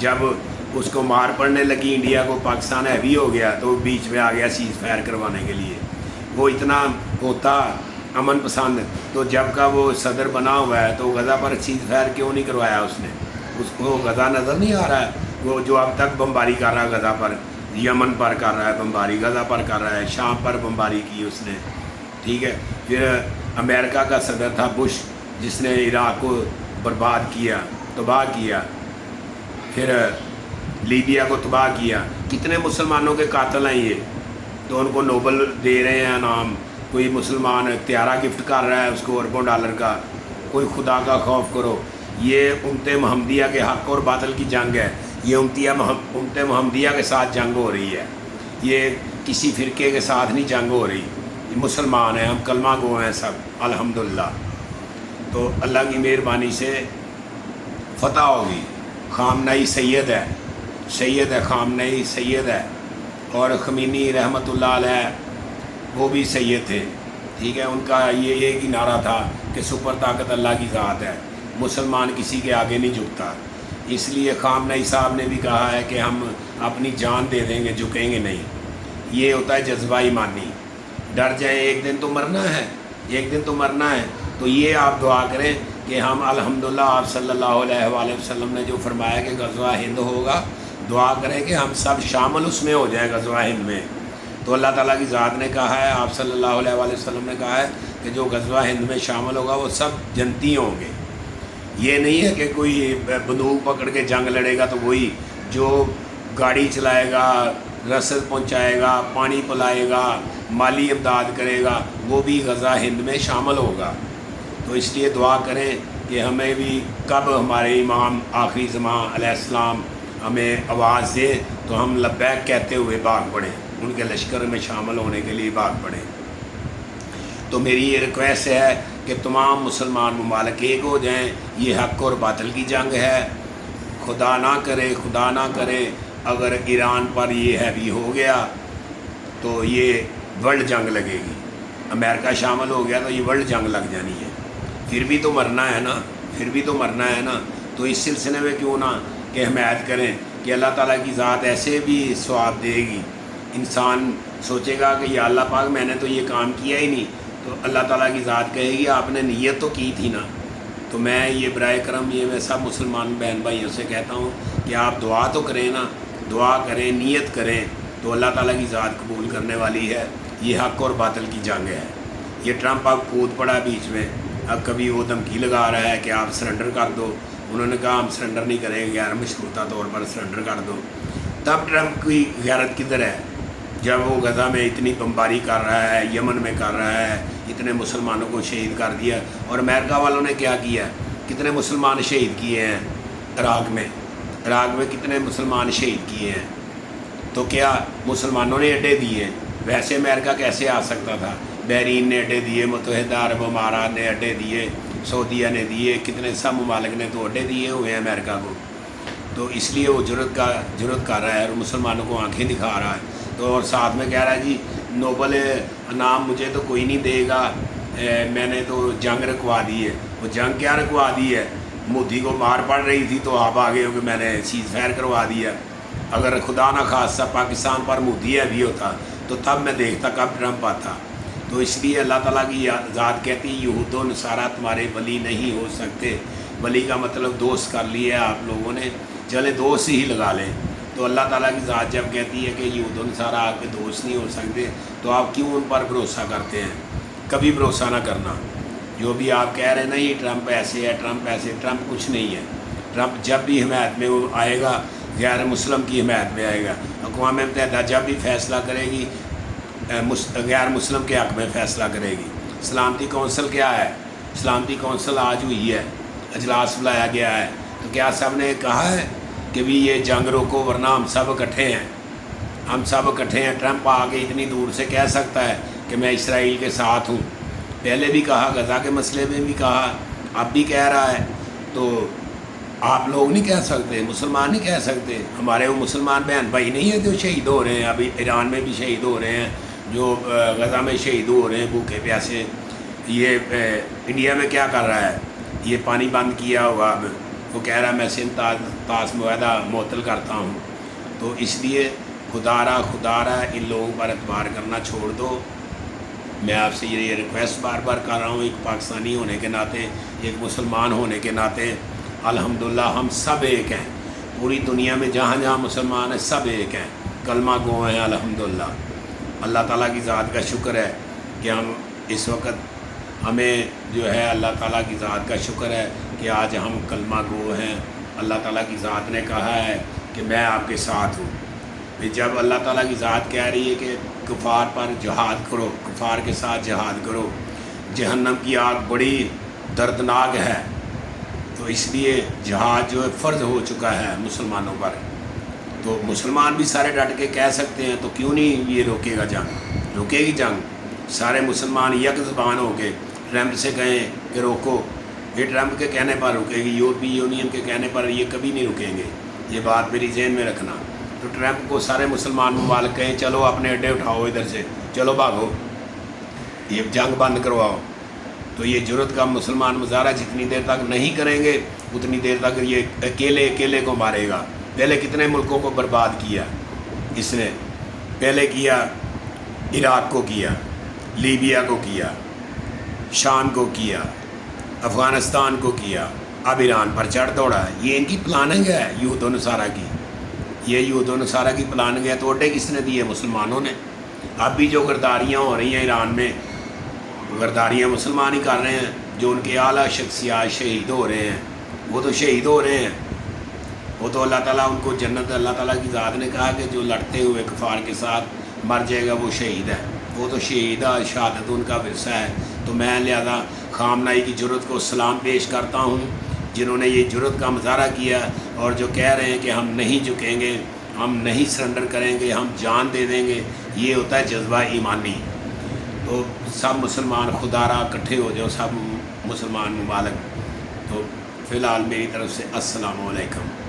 جب اس کو مار پڑنے لگی انڈیا کو، پاکستان ہیوی ہو گیا تو بیچ میں آ گیا سیز فائر کروانے کے لیے. وہ اتنا ہوتا امن پسند، تو جب کا وہ صدر بنا ہوا ہے تو غزہ پر سیز فائر کیوں نہیں کروایا اس نے؟ اس کو غزہ نظر نہیں آ رہا ہے؟ وہ جو اب تک بمباری کر رہا ہے غزہ پر، یمن پر کر رہا ہے بمباری، غزہ پر کر رہا ہے، شام پر بمباری کی اس نے. ٹھیک ہے. پھر امریکہ کا صدر تھا بش، جس نے عراق کو برباد کیا، تباہ کیا. پھر لیبیا کو تباہ کیا. کتنے مسلمانوں کے قاتل ہیں یہ، تو ان کو نوبل دے رہے ہیں نام. کوئی مسلمان طیارہ گفٹ کر رہا ہے اس کو اربوں ڈالر کا. کوئی خدا کا خوف کرو. یہ امت محمدیہ کے حق اور باطل کی جنگ ہے. یہ امت محمدیہ کے ساتھ جنگ ہو رہی ہے. یہ کسی فرقے کے ساتھ نہیں جنگ ہو رہی. یہ مسلمان ہیں، ہم کلمہ گو ہیں سب الحمدللہ. تو اللہ کی مہربانی سے فتح ہوگی. خامنئی سید ہے، خامنئی سید ہے. اور خمینی رحمۃ اللہ علیہ وہ بھی سید تھے. ٹھیک ہے. ان کا یہ ایک ہی نعرہ تھا کہ سپر طاقت اللہ کی ذات ہے، مسلمان کسی کے آگے نہیں جھکتا. اس لیے خامنئی صاحب نے بھی کہا ہے کہ ہم اپنی جان دے دیں گے، جھکیں گے نہیں. یہ ہوتا ہے جذبہ ایمانی. ڈر جائیں، ایک دن تو مرنا ہے، ایک دن تو مرنا ہے. تو یہ آپ دعا کریں کہ ہم الحمدللہ آپ صلی اللہ علیہ وآلہ وسلم نے جو فرمایا کہ غزوہ ہند ہوگا، دعا کریں کہ ہم سب شامل اس میں ہو جائیں غزوہ ہند میں. تو اللہ تعالیٰ کی ذات نے کہا ہے، آپ صلی اللہ علیہ وآلہ وسلم نے کہا ہے کہ جو غزوہ ہند میں شامل ہوگا وہ سب جنتی ہوں گے. یہ نہیں ہے کہ کوئی بندوق پکڑ کے جنگ لڑے گا تو وہی، جو گاڑی چلائے گا، رسد پہنچائے گا، پانی پلائے گا، مالی امداد کرے گا، وہ بھی غزوہ ہند میں شامل ہوگا. تو اس لیے دعا کریں کہ ہمیں بھی کب ہمارے امام آخری زمان علیہ السلام ہمیں آواز دے تو ہم لبیک کہتے ہوئے بھاگ پڑیں، ان کے لشکر میں شامل ہونے کے لیے بھاگ پڑیں. تو میری یہ ریکویسٹ ہے کہ تمام مسلمان ممالک ایک ہو جائیں. یہ حق اور باطل کی جنگ ہے. خدا نہ کرے اگر ایران پر یہ ہیوی ہو گیا تو یہ ورلڈ جنگ لگے گی. امریکہ شامل ہو گیا تو یہ ورلڈ جنگ لگ جانی ہے. پھر بھی تو مرنا ہے نا. تو اس سلسلے میں کیوں نہ کہ حمایت کریں کہ اللہ تعالیٰ کی ذات ایسے بھی ثواب دے گی. انسان سوچے گا کہ یا اللہ پاک میں نے تو یہ کام کیا ہی نہیں، تو اللہ تعالیٰ کی ذات کہے گی آپ نے نیت تو کی تھی نا. تو میں یہ برائے کرم یہ میں سب مسلمان بہن بھائیوں سے کہتا ہوں کہ آپ دعا تو کریں نا، دعا کریں، نیت کریں تو اللہ تعالیٰ کی ذات قبول کرنے والی ہے. یہ حق اور باطل کی جنگ ہے. یہ ٹرمپ اب کود پڑا بیچ میں. اب کبھی وہ دھمکی لگا رہا ہے کہ آپ سرنڈر کر دو. انہوں نے کہا ہم سرنڈر نہیں کریں گے، غیر مشروطہ طور پر سرنڈر کر دو. تب ٹرمپ کی غیرت کدھر ہے جب وہ غزہ میں اتنی بمباری کر رہا ہے، یمن میں کر رہا ہے، اتنے مسلمانوں کو شہید کر دیا. اور امریکہ والوں نے کیا کیا؟ کتنے مسلمان شہید کیے ہیں عراق میں کتنے مسلمان شہید کیے ہیں. تو کیا مسلمانوں نے اڈے دیے؟ ویسے امریکہ کیسے آ سکتا تھا؟ بحرین نے اڈے دیے، متحدہ عرب امارات نے اڈے دیے، سعودیہ نے دیے، کتنے سب ممالک نے تو اڈے دیے ہوئے ہیں امریکہ کو. تو اس لیے وہ جرت کر رہا ہے اور مسلمانوں کو آنکھیں دکھا رہا ہے. تو اور ساتھ میں کہہ رہا ہے جی نوبل انعام مجھے تو کوئی نہیں دے گا، میں نے تو جنگ رکوا دی ہے. وہ جنگ کیا رکوا دی ہے؟ مودی کو مار پڑ رہی تھی تو آپ آگے ہو کہ میں نے سیز فائر کروا دیا. اگر خدا نہ خواستہ پاکستان پر مودی بھی ہوتا تو تب میں دیکھتا کب ٹرمپ آتا. تو اس لیے اللہ تعالیٰ کی ذات کہتی ہے یہود و نصارہ تمہارے ولی نہیں ہو سکتے. ولی کا مطلب دوست کر لیا ہے آپ لوگوں نے، چلے دوست ہی لگا لیں. تو اللہ تعالیٰ کی ذات جب کہتی ہے کہ یہود و نصارہ آپ کے دوست نہیں ہو سکتے تو آپ کیوں ان پر بھروسہ کرتے ہیں؟ کبھی بھروسہ نہ کرنا. جو بھی آپ کہہ رہے ہیں نا یہ ٹرمپ ایسے ہے، ٹرمپ کچھ نہیں ہے. ٹرمپ جب بھی حمایت میں وہ آئے گا غیر مسلم کی حمایت میں آئے گا. اقوام متحدہ جب بھی فیصلہ کرے گی غیر مسلم کے حق میں فیصلہ کرے گی. سلامتی کونسل کیا ہے؟ سلامتی کونسل آج ہوئی ہے، اجلاس بلایا گیا ہے. تو کیا سب نے کہا ہے کہ بھی یہ جنگ روکو ورنہ ہم سب اکٹھے ہیں؟ ٹرمپ آ کے اتنی دور سے کہہ سکتا ہے کہ میں اسرائیل کے ساتھ ہوں. پہلے بھی کہا، غزہ کے مسئلے میں بھی کہا، اب بھی کہہ رہا ہے. تو آپ لوگ نہیں کہہ سکتے، مسلمان نہیں کہہ سکتے؟ ہمارے وہ مسلمان بہن بھائی نہیں ہیں جو شہید ہو رہے ہیں؟ ابھی ایران میں بھی شہید ہو رہے ہیں، جو غزہ میں شہید ہو رہے ہیں بھوکے پیاسے. یہ انڈیا میں کیا کر رہا ہے؟ یہ پانی بند کیا ہوا اب وہ کہہ رہا میں سندھ طاس معاہدہ معطل کرتا ہوں. تو اس لیے خدا را ان لوگوں پر اعتبار کرنا چھوڑ دو. میں آپ سے یہ ریکویسٹ بار بار کر رہا ہوں، ایک پاکستانی ہونے کے ناطے، ایک مسلمان ہونے کے ناطے. الحمدللہ ہم سب ایک ہیں، پوری دنیا میں جہاں جہاں مسلمان ہیں سب ایک ہیں، کلمہ گو ہیں. الحمدللہ اللہ تعالیٰ کی ذات کا شکر ہے کہ ہم اس وقت ہمیں جو ہے اللہ تعالیٰ کی ذات کا شکر ہے کہ آج ہم کلمہ گو ہیں. اللہ تعالیٰ کی ذات نے کہا ہے کہ میں آپ کے ساتھ ہوں. جب اللہ تعالیٰ کی ذات کہہ رہی ہے کہ کفار پر جہاد کرو، کفار کے ساتھ جہاد کرو، جہنم کی آگ بڑی دردناک ہے، تو اس لیے جہاد جو ہے فرض ہو چکا ہے مسلمانوں پر. تو مسلمان بھی سارے ڈٹ کے کہہ سکتے ہیں، تو کیوں نہیں یہ روکے گا جنگ؟ روکے گی جنگ. سارے مسلمان یک زبان ہو کے ٹرمپ سے کہیں کہ روکو، یہ ٹرمپ کے کہنے پر رکے گی، یورپی یونین کے کہنے پر یہ کبھی نہیں رکیں گے. یہ بات میری ذہن میں رکھنا. تو ٹرمپ کو سارے مسلمان ممالک کہیں چلو اپنے اڈے اٹھاؤ ادھر سے، چلو بھاگو، یہ جنگ بند کرواؤ. تو یہ جرت کا مسلمان مظاہرہ جتنی دیر تک نہیں کریں گے اتنی دیر تک یہ اکیلے کو مارے گا. پہلے کتنے ملکوں کو برباد کیا اس نے، پہلے کیا عراق کو، کیا لیبیا کو، کیا شام کو، کیا افغانستان کو، کیا اب ایران پر چڑھ دوڑا ہے. یہ ان کی پلاننگ ہے یہود و نصارہ کی، یہ یہود و نصارہ کی پلاننگ ہے. تو اڈے کس نے دیے؟ مسلمانوں نے. اب بھی جو غداریاں ہو رہی ہیں ایران میں، غداریاں مسلمان ہی کر رہے ہیں. جو ان کے اعلیٰ شخصیات شہید ہو رہے ہیں وہ تو شہید ہو رہے ہیں. وہ تو اللہ تعالیٰ ان کو جنت، اللہ تعالیٰ کی ذات نے کہا کہ جو لڑتے ہوئے کفار کے ساتھ مر جائے گا وہ شہید ہے. وہ تو شہید شہادت ان کا ورثہ ہے. تو میں لہذا خامنائی کی جرت کو سلام پیش کرتا ہوں جنہوں نے یہ جرت کا مظاہرہ کیا اور جو کہہ رہے ہیں کہ ہم نہیں جھکیں گے، ہم نہیں سرنڈر کریں گے، ہم جان دے دیں گے. یہ ہوتا ہے جذبہ ایمانی. تو سب مسلمان خدا را اکٹھے ہو جاؤ، سب مسلمان ممالک. تو فی الحال میری طرف سے السلام علیکم.